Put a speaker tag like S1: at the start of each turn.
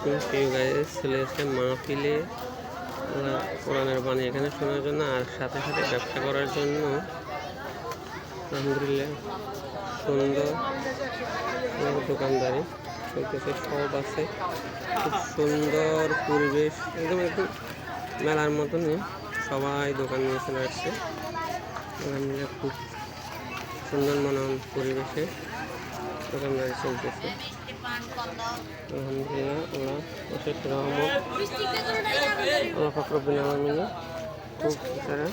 S1: প্রিয় গাইস, চলে এসছে মাহফিলে কোরআনের বাণী এখানে শোনার জন্য আর সাথে সাথে ব্যবসা করার জন্য। আলহামদুলিল্লাহ সুন্দর দোকানদারি চলতেছে, সব আছে, খুব সুন্দর পরিবেশ, একদম একদম মেলার মতনই সবাই দোকান নিয়ে চলে আসছে। আলহামদুলিল্লাহ খুব সুন্দর মনোরম পরিবেশে দোকানদারি চলতেছে। আলহামদুলিল্লাহ আল্লাহ অশেষ রহমত, আল্লাহ পাক রব্বুল আলামিন খুব সারা